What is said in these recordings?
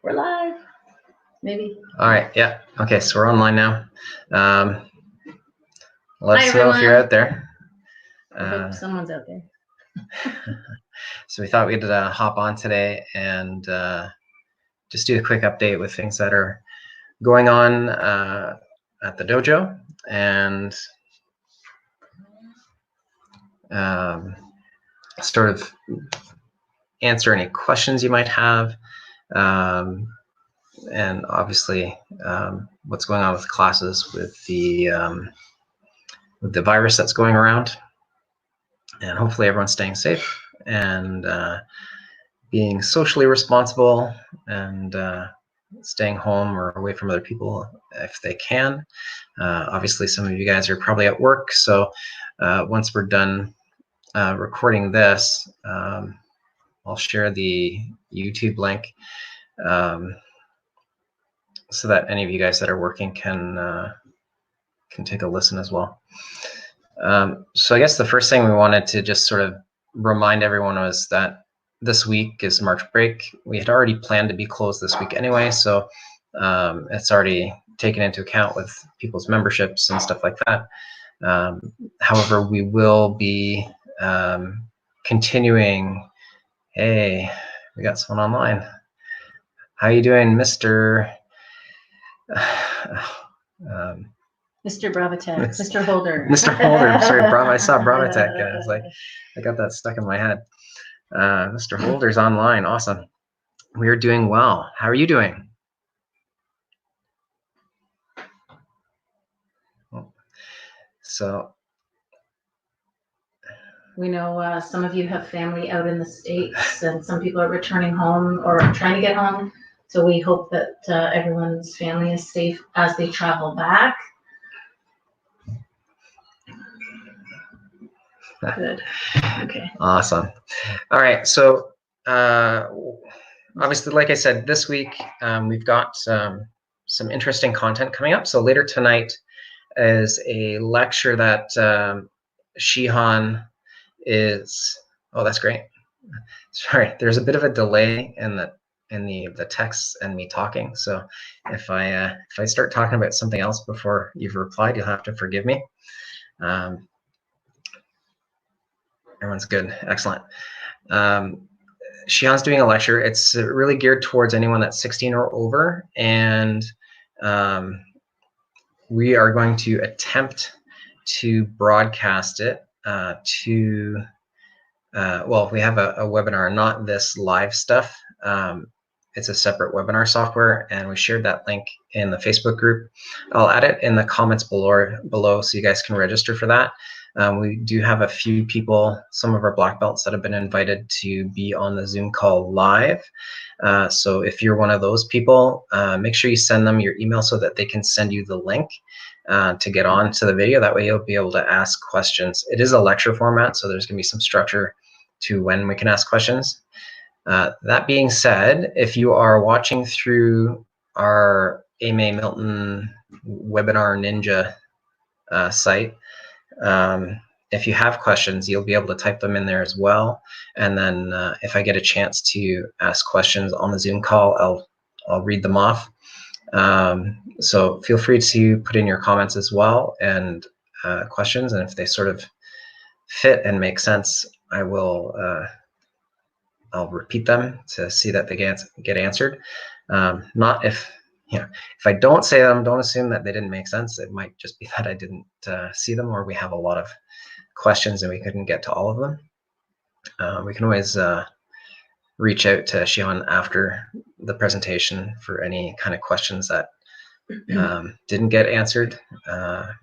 We're live. Maybe. All right. Yeah. Okay. So we're online now. Let Hi, us know if you're everyone. out there. I hope someone's out there. So we thought we'd hop on today and just do a quick update with things that are going on at the dojo and sort of answer any questions you might have. And obviously what's going on with classes with the virus that's going around, and hopefully everyone's staying safe and being socially responsible and staying home or away from other people if they can. Obviously some of you guys are probably at work, so once we're done recording this, I'll share the YouTube link so that any of you guys that are working can take a listen as well. So I guess the first thing we wanted to just sort of remind everyone was that this week is March break. We had already planned to be closed this week anyway, so it's already taken into account with people's memberships and stuff like that. However, we will be continuing. Hey, we got someone online. How you doing, Mr. Mr. Bravatech, Mr. Holder. Mr. Holder, I'm sorry, I saw Bravatech. I was like, I got that stuck in my head. Mr. Holder's online, awesome. We are doing well. How are you doing? So. We know some of you have family out in the States and some people are returning home or trying to get home. So we hope that everyone's family is safe as they travel back. Good. Okay. Awesome. All right. So obviously, like I said, this week we've got some interesting content coming up. So later tonight is a lecture that Shihan is. Oh, that's great. Sorry, there's a bit of a delay in the text and me talking. So if I start talking about something else before you've replied, you'll have to forgive me. Everyone's good. Excellent. Shihan's doing a lecture. It's really geared towards anyone that's 16 or over, and we are going to attempt to broadcast it to. Well, we have a webinar, not this live stuff. It's a separate webinar software, and we shared that link in the Facebook group. I'll add it in the comments below so you guys can register for that. We do have a few people, some of our black belts that have been invited to be on the Zoom call live. So if you're one of those people, make sure you send them your email so that they can send you the link to get on to the video. That way you'll be able to ask questions. It is a lecture format, so there's going to be some structure to when we can ask questions. That being said, if you are watching through our AMA Milton Webinar Ninja site, if you have questions, you'll be able to type them in there as well. And then if I get a chance to ask questions on the Zoom call, I'll read them off. So feel free to put in your comments as well and questions, and if they sort of fit and make sense, I'll repeat them to see that they get answered. Not if I don't say them, don't assume that they didn't make sense. It might just be that I didn't see them, or we have a lot of questions and we couldn't get to all of them. We can always reach out to Shihan after the presentation for any kind of questions that didn't get answered.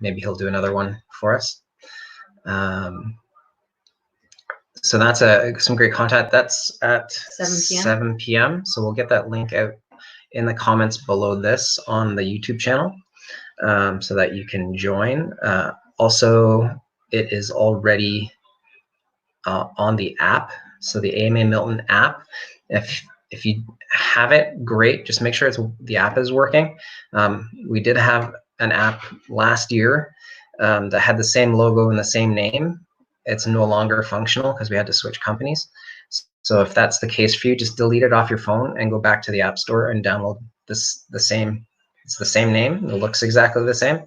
Maybe he'll do another one for us. So that's some great content. That's at 7 p.m. So we'll get that link out in the comments below this on the YouTube channel so that you can join. Also, it is already on the app. So the AMA Milton app. If you have it, great. Just make sure the app is working. We did have an app last year that had the same logo and the same name. It's no longer functional because we had to switch companies. So if that's the case for you, just delete it off your phone and go back to the App Store and download it's the same name. It looks exactly the same,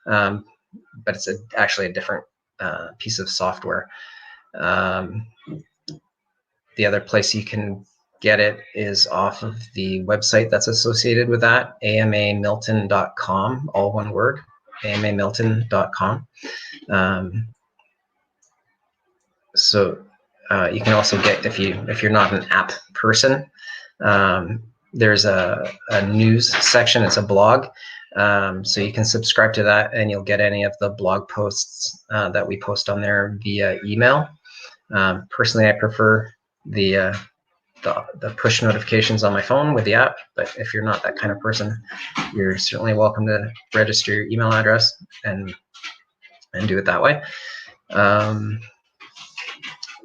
but it's actually a different piece of software. The other place you can get it is off of the website that's associated with that, amamilton.com, all one word, amamilton.com. So you can also get, if you're not an app person, there's a news section. It's a blog, so you can subscribe to that, and you'll get any of the blog posts that we post on there via email. Personally, I prefer the push notifications on my phone with the app, but if you're not that kind of person, you're certainly welcome to register your email address and do it that way.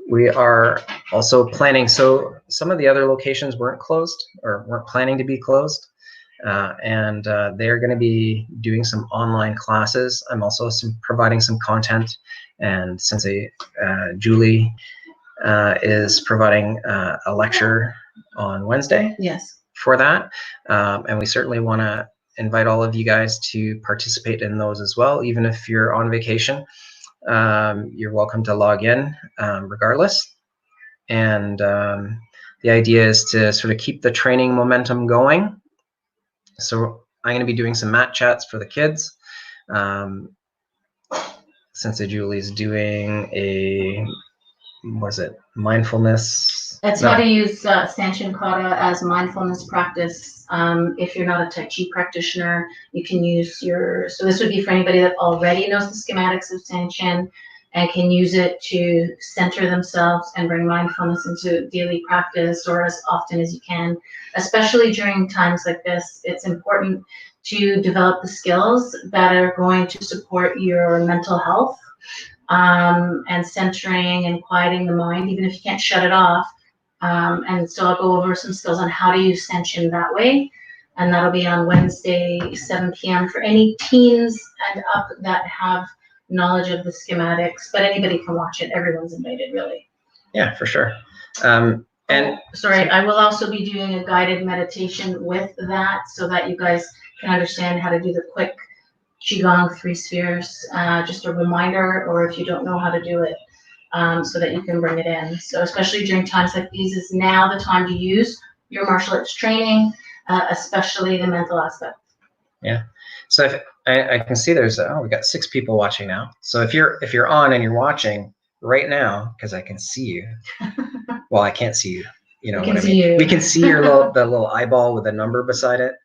We are also planning, so some of the other locations weren't closed or weren't planning to be closed, and they're going to be doing some online classes. I'm also providing some content, and since Julie is providing a lecture on Wednesday. Yes. For that, and we certainly want to invite all of you guys to participate in those as well. Even if you're on vacation, you're welcome to log in regardless. And the idea is to sort of keep the training momentum going. So I'm going to be doing some mat chats for the kids. Since Julie's doing mindfulness? It's how to use Sanchin Kata as mindfulness practice. If you're not a Tai Chi practitioner, you can use so this would be for anybody that already knows the schematics of Sanchin and can use it to center themselves and bring mindfulness into daily practice or as often as you can. Especially during times like this, it's important to develop the skills that are going to support your mental health. And centering and quieting the mind, even if you can't shut it off. And so I'll go over some skills on how to use Sanchin that way. And that'll be on Wednesday, 7 p.m. for any teens and up that have knowledge of the schematics, but anybody can watch it. Everyone's invited, really. Yeah, for sure. And sorry, I will also be doing a guided meditation with that so that you guys can understand how to do the quick Qigong 3 spheres, just a reminder, or if you don't know how to do it, so that you can bring it in. So especially during times like these is now the time to use your martial arts training, especially the mental aspect. Yeah. So if I can see there's we got 6 people watching now. So if you're on and you're watching right now, because I can see you. Well, I can't see you. You know what I mean? We can see your little eyeball with a number beside it.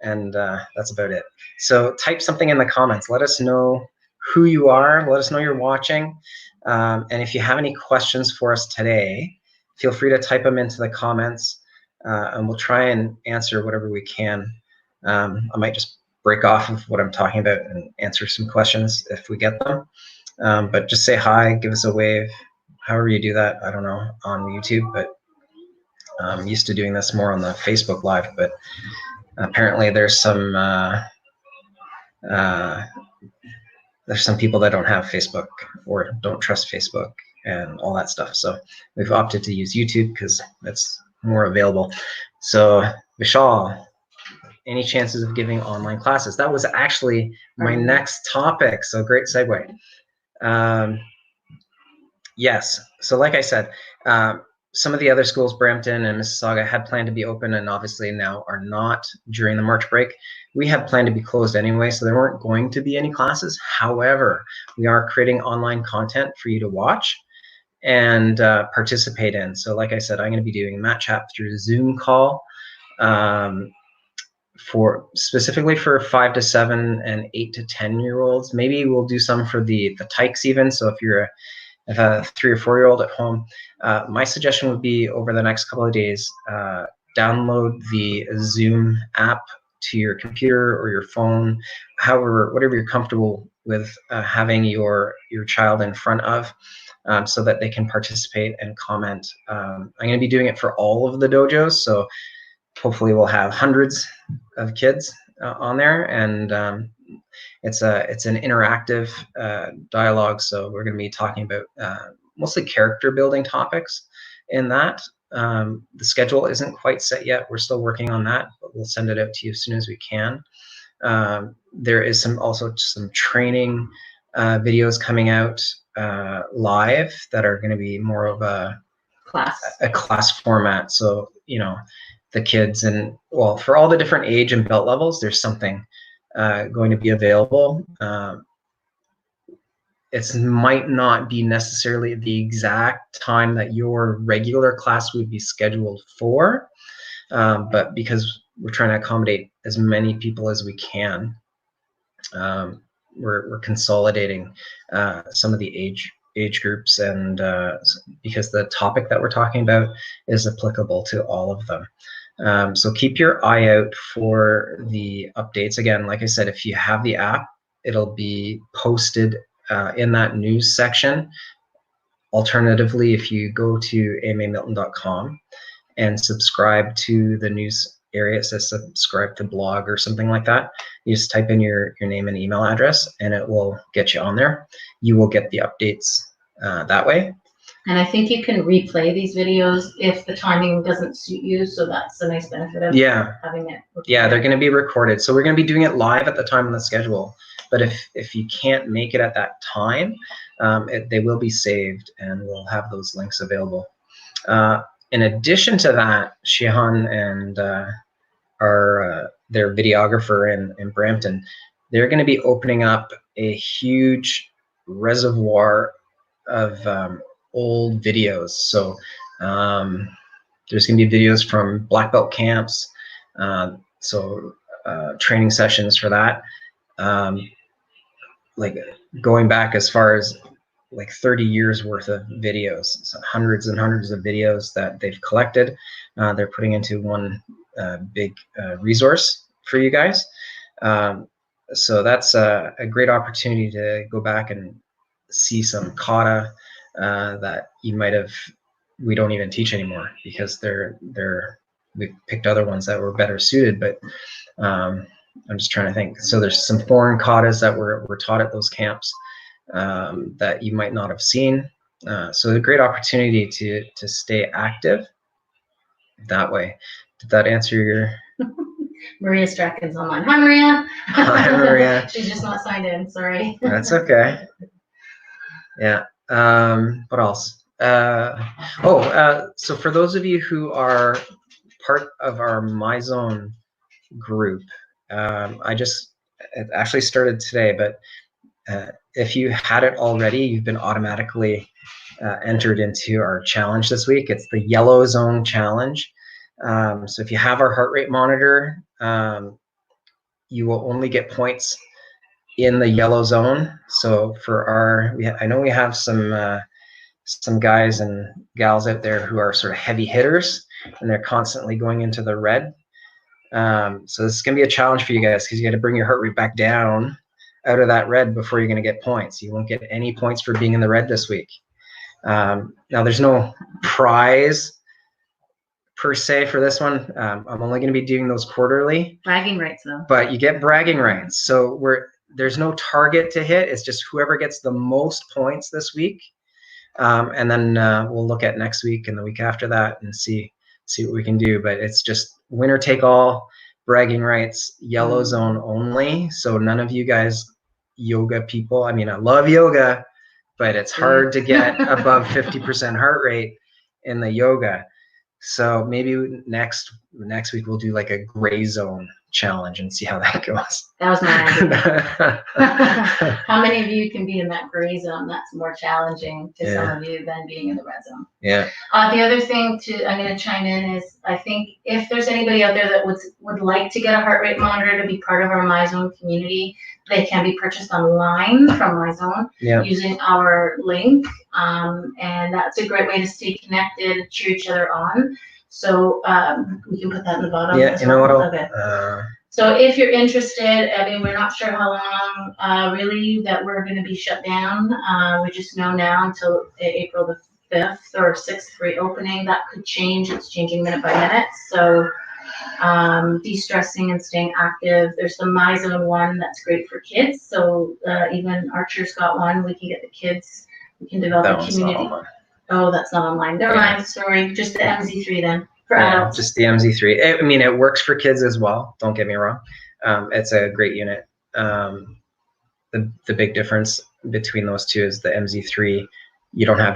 And that's about it. So type something in the comments. Let us know who you are. Let us know you're watching. And if you have any questions for us today, feel free to type them into the comments, and we'll try and answer whatever we can. I might just break off of what I'm talking about and answer some questions if we get them. But just say hi, give us a wave, however you do that. I don't know on YouTube, but I'm used to doing this more on the Facebook Live, but apparently there's some people that don't have Facebook or don't trust Facebook and all that stuff. So we've opted to use YouTube because that's more available. So Vishal, any chances of giving online classes? That was actually my next topic. So great segue. Yes. So like I said, some of the other schools, Brampton and Mississauga, had planned to be open and obviously now are not during the March break. We had planned to be closed anyway, so there weren't going to be any classes. However, we are creating online content for you to watch and participate in. So like I said, I'm going to be doing mat chat through Zoom call specifically for 5 to 7 and 8 to 10-year-olds. Maybe we'll do some for the tykes even. So if you're a 3 or 4-year-old at home, my suggestion would be over the next couple of days, download the Zoom app to your computer or your phone, whatever you're comfortable with having your child in front of, so that they can participate and comment. I'm going to be doing it for all of the dojos, so hopefully we'll have hundreds of kids on there, and it's an interactive dialogue. So we're going to be talking about mostly character building topics in that. The schedule isn't quite set yet. We're still working on that, but we'll send it out to you as soon as we can. There is also some training videos coming out live that are going to be more of a class format. So, the kids, and well, for all the different age and belt levels, there's something going to be available. It might not be necessarily the exact time that your regular class would be scheduled for, but because we're trying to accommodate as many people as we can, we're consolidating some of the age groups, and because the topic that we're talking about is applicable to all of them. So keep your eye out for the updates. Again, like I said, if you have the app, it'll be posted in that news section. Alternatively, if you go to amamilton.com and subscribe to the news area, it says subscribe to blog or something like that. You just type in your name and email address and it will get you on there. You will get the updates that way. And I think you can replay these videos if the timing doesn't suit you. So that's a nice benefit of having it recorded. Yeah, they're going to be recorded. So we're going to be doing it live at the time on the schedule. But if you can't make it at that time, they will be saved and we'll have those links available. In addition to that, Shihan and their videographer in Brampton, they're going to be opening up a huge reservoir of old videos. So there's going to be videos from black belt camps, training sessions for that. Like going back as far as like 30 years worth of videos, so hundreds and hundreds of videos that they've collected. They're putting into one big resource for you guys. So that's a great opportunity to go back and see some kata that you might have, we don't even teach anymore because we picked other ones that were better suited, but I'm just trying to think. So there's some foreign katas that were taught at those camps that you might not have seen. So a great opportunity to stay active that way. Did that answer your? Maria Strachan's online. Hi, Maria. Hi, Maria. She's just not signed in. Sorry. That's okay. Yeah. What else? So for those of you who are part of our MyZone group, it actually started today, but if you had it already, you've been automatically entered into our challenge this week. It's the Yellow Zone Challenge. So if you have our heart rate monitor, you will only get points in the yellow zone. So for I know we have some guys and gals out there who are sort of heavy hitters, and they're constantly going into the red. So this is going to be a challenge for you guys because you got to bring your heart rate back down out of that red before you're going to get points. You won't get any points for being in the red this week. Now there's no prize per se for this one. I'm only going to be doing those quarterly. Bragging rights though. But you get bragging rights. So there's no target to hit. It's just whoever gets the most points this week. And then we'll look at next week and the week after that and see what we can do. But it's just winner take all, bragging rights, yellow zone only. So none of you guys yoga people, I mean, I love yoga, but it's hard to get above 50% heart rate in the yoga. So maybe next week we'll do like a gray zone challenge and see how that goes. That was my idea. How many of you can be in that gray zone? That's more challenging to some of you than being in the red zone. Yeah. The other thing I'm going to chime in is I think if there's anybody out there that would like to get a heart rate monitor to be part of our MyZone community, they can be purchased online from MyZone using our link. And that's a great way to stay connected and cheer each other on. So we can put that in the bottom. Yeah, you know what? So if you're interested, I mean, we're not sure how long really that we're going to be shut down. We just know now until April the 5th or 6th reopening. That could change. It's changing minute by minute. So de-stressing and staying active. There's the MyZone one that's great for kids. So even Archer's got one. We can get the kids. We can develop a community. Oh, that's not online. Never Yeah. mind. Sorry, just the MZ3 then for Yeah, adults. just the MZ3. I mean, it works for kids as well. Don't get me wrong. It's a great unit. The big difference between those two is the MZ3. You don't have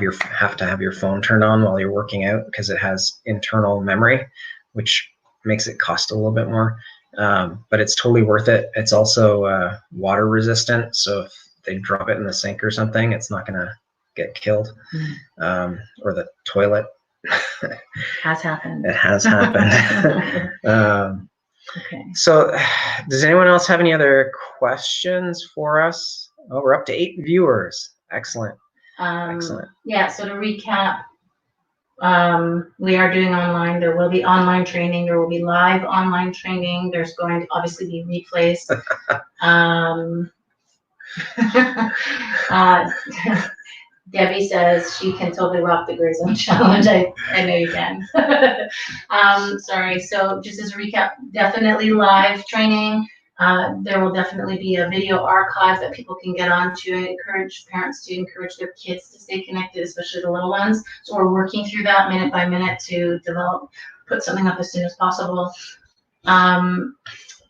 to have your phone turned on while you're working out because it has internal memory, which makes it cost a little bit more. But it's totally worth it. It's also water resistant, so if they drop it in the sink or something, it's not going to get killed. Or the toilet. Has happened. It has happened. Okay. So, does anyone else have any other questions for us? Oh, we're up to 8 viewers. Excellent. Excellent. Yeah, so to recap, we are doing online. There will be online training. There will be live online training. There's going to obviously be replays. Debbie says she can totally rock the Gray Zone challenge. I know you can. Sorry. So just as a recap, definitely live training. There will definitely be a video archive that people can get on to encourage parents to encourage their kids to stay connected, especially the little ones. So we're working through that minute by minute to put something up as soon as possible.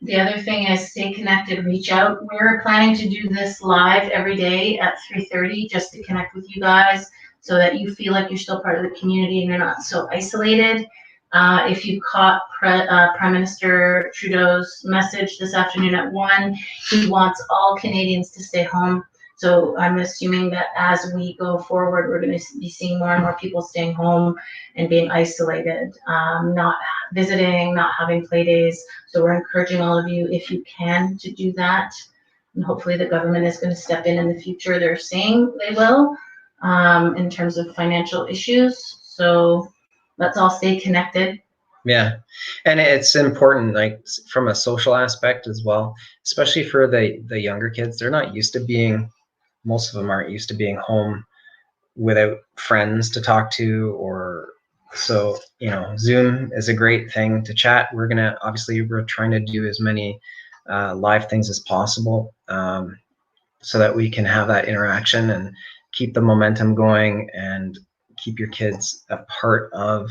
The other thing is stay connected, reach out. We're planning to do this live every day at 3:30 just to connect with you guys so that you feel like you're still part of the community and you're not so isolated. If you caught Prime Minister Trudeau's message this afternoon at 1, he wants all Canadians to stay home. So I'm assuming that as we go forward, we're going to be seeing more and more people staying home and being isolated, not visiting, not having play days. So we're encouraging all of you, if you can, to do that. And hopefully the government is going to step in the future. They're saying they will, in terms of financial issues. So let's all stay connected. Yeah, and it's important, like from a social aspect as well, especially for the younger kids. They're not used to being, most of them aren't used to being home without friends to talk to, or so, Zoom is a great thing to chat. We're trying to do as many live things as possible, so that we can have that interaction and keep the momentum going and keep your kids a part of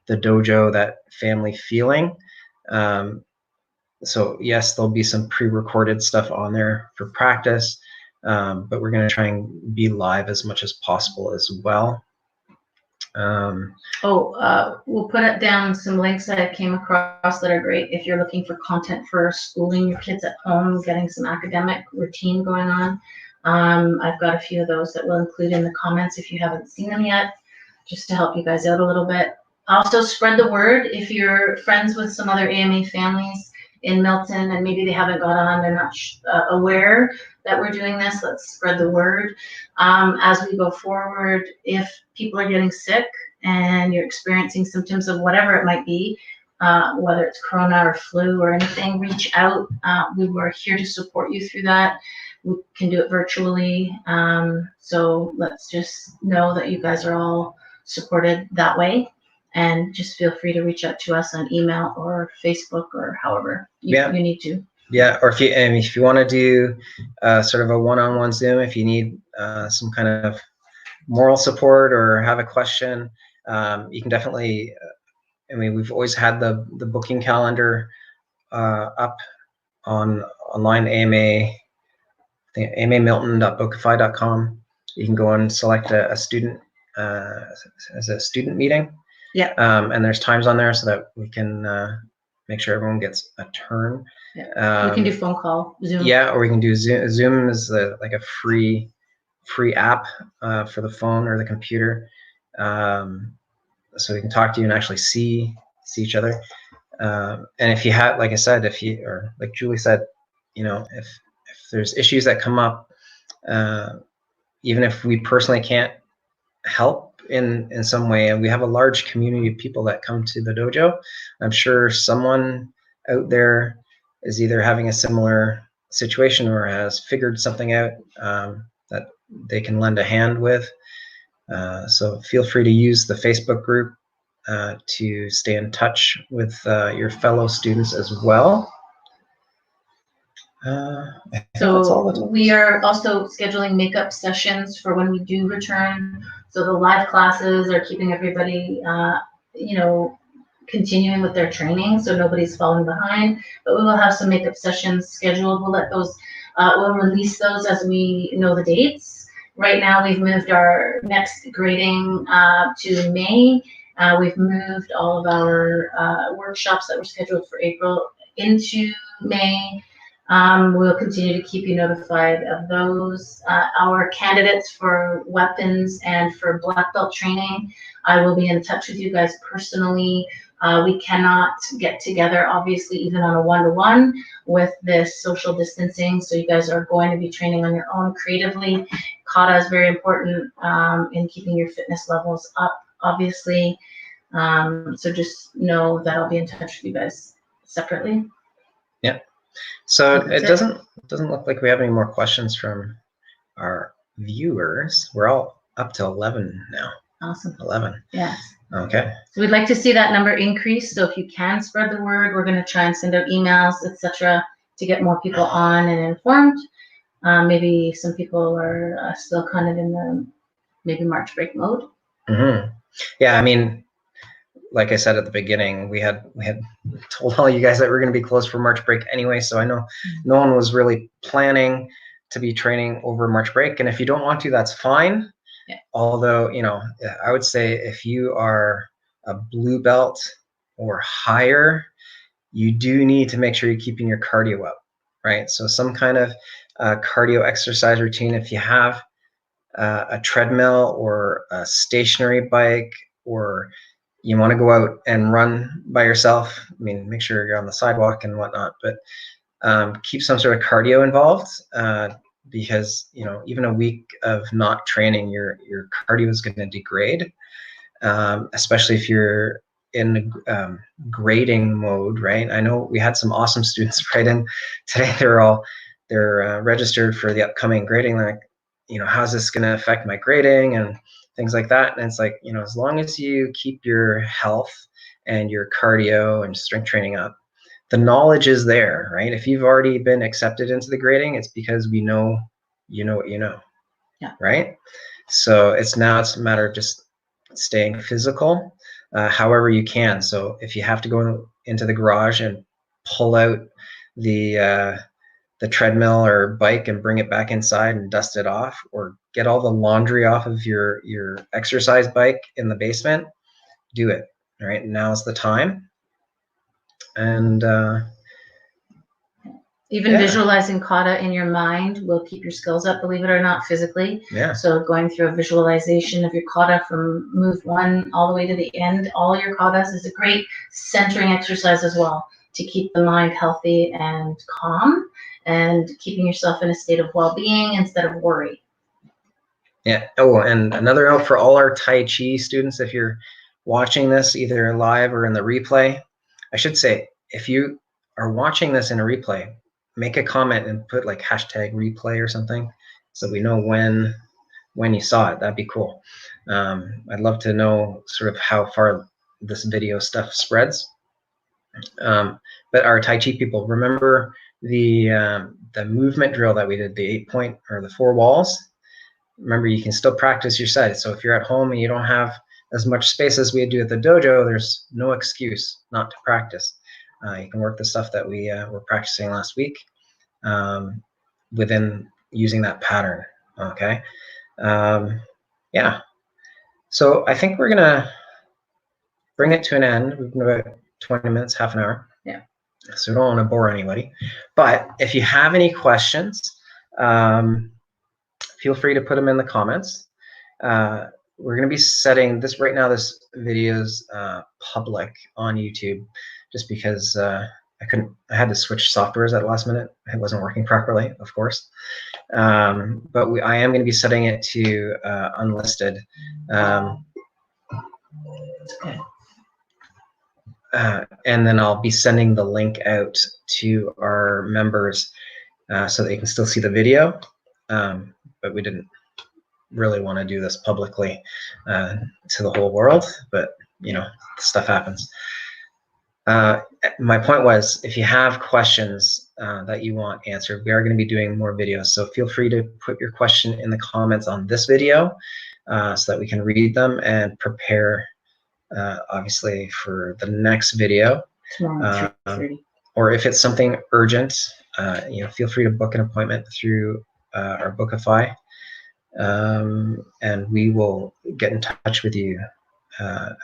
the dojo, that family feeling. So yes, there'll be some pre-recorded stuff on there for practice, but we're going to try and be live as much as possible as well. We'll put it down some links that I came across that are great if you're looking for content for schooling your kids at home, getting some academic routine going on. I've got a few of those that we'll include in the comments if you haven't seen them yet, just to help you guys out a little bit. Also, spread the word. If you're friends with some other AMA families in Milton and maybe they haven't got on, they're not aware that we're doing this, let's spread the word. As we go forward, if people are getting sick and you're experiencing symptoms of whatever it might be, whether it's corona or flu or anything, reach out. We were here to support you through that. We can do it virtually. So let's just know that you guys are all supported that way. And just feel free to reach out to us on email or Facebook or however you need to. Yeah, or if you want to do sort of a one-on-one Zoom, if you need some kind of moral support or have a question, you can definitely. We've always had the booking calendar up online, AMA. I think amamilton.bookify.com. You can go and select a student as a student meeting. Yeah. And there's times on there so that we can make sure everyone gets a turn. Yeah. We can do phone call, Zoom. Yeah, or we can do Zoom. Zoom is like a free app for the phone or the computer, so we can talk to you and actually see each other. And if you have, like I said, or like Julie said, if there's issues that come up, even if we personally can't help in some way, and we have a large community of people that come to the dojo, I'm sure someone out there is either having a similar situation or has figured something out that they can lend a hand with. So feel free to use the Facebook group to stay in touch with your fellow students as well. I think that's all So we are also scheduling makeup sessions for when we do return. So the live classes are keeping everybody, continuing with their training, so nobody's falling behind. But we will have some makeup sessions scheduled. We'll let those, we'll release those as we know the dates. Right now, we've moved our next grading to May. We've moved all of our workshops that were scheduled for April into May. We'll continue to keep you notified of those. Our candidates for weapons and for black belt training, I will be in touch with you guys personally. We cannot get together, obviously, even on a one-to-one with this social distancing. So you guys are going to be training on your own creatively. Kata is very important in keeping your fitness levels up, obviously. So just know that I'll be in touch with you guys separately. Yeah. So it doesn't look like we have any more questions from our viewers. We're all up to 11 now. Awesome. 11. Yes. Okay. So we'd like to see that number increase. So if you can spread the word, we're going to try and send out emails, etc., to get more people on and informed. Maybe some people are still kind of in the maybe March break mode. Mm-hmm. Yeah, I mean, like I said at the beginning, we had told all you guys that we're going to be closed for March break anyway. So I know no one was really planning to be training over March break. And if you don't want to, that's fine. Yeah. Although, I would say if you are a blue belt or higher, you do need to make sure you're keeping your cardio up, right? So some kind of cardio exercise routine. If you have a treadmill or a stationary bike, or you want to go out and run by yourself, I mean, make sure you're on the sidewalk and whatnot, but keep some sort of cardio involved, because even a week of not training, your cardio is going to degrade, especially if you're in grading mode, right? I know we had some awesome students write in today. They're registered for the upcoming grading. Like, how's this going to affect my grading and things like that? And it's like, as long as you keep your health and your cardio and strength training up, the knowledge is there, right? If you've already been accepted into the grading, it's because we know you know what you know. Yeah. Right? So it's a matter of just staying physical, however you can. So if you have to go into the garage and pull out the treadmill or bike and bring it back inside and dust it off, or get all the laundry off of your exercise bike in the basement, do it. All right, now's the time. And even visualizing kata in your mind will keep your skills up, believe it or not, physically. Yeah. So going through a visualization of your kata from move 1 all the way to the end, all your katas, is a great centering exercise as well, to keep the mind healthy and calm, and keeping yourself in a state of well-being instead of worry. Yeah. Oh, and another note for all our Tai Chi students, if you're watching this either live or in the replay, I should say, if you are watching this in a replay, make a comment and put like #replay or something, so we know when you saw it. That'd be cool. I'd love to know sort of how far this video stuff spreads. But our Tai Chi people, remember the movement drill that we did, the 8-point or the 4 walls? Remember, you can still practice your side. So if you're at home and you don't have as much space as we do at the dojo, there's no excuse not to practice. You can work the stuff that we were practicing last week within using that pattern. Okay. Yeah. So I think we're gonna bring it to an end. We've been about 20 minutes, half an hour. Yeah. So we don't want to bore anybody. But if you have any questions, feel free to put them in the comments. We're going to be setting this right now. This video is public on YouTube, just because I had to switch softwares at the last minute. It wasn't working properly, of course. But I am going to be setting it to unlisted. And then I'll be sending the link out to our members so they can still see the video. But we didn't really want to do this publicly to the whole world, but stuff happens. My point was, if you have questions, that you want answered. We are going to be doing more videos, so feel free to put your question in the comments on this video so that we can read them and prepare, obviously, for the next video. Tomorrow at 3:30. Or if it's something urgent, feel free to book an appointment through our Bookify, and we will get in touch with you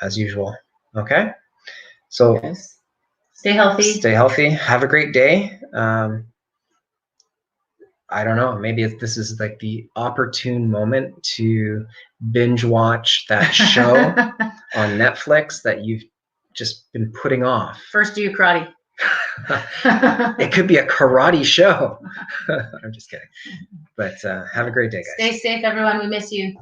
as usual. Okay? So Yes. Stay healthy. Stay healthy. Have a great day. I don't know. Maybe this is like the opportune moment to binge watch that show on Netflix that you've just been putting off. First, do your karate. It could be a karate show. I'm just kidding. But have a great day, guys. Stay safe, everyone. We miss you.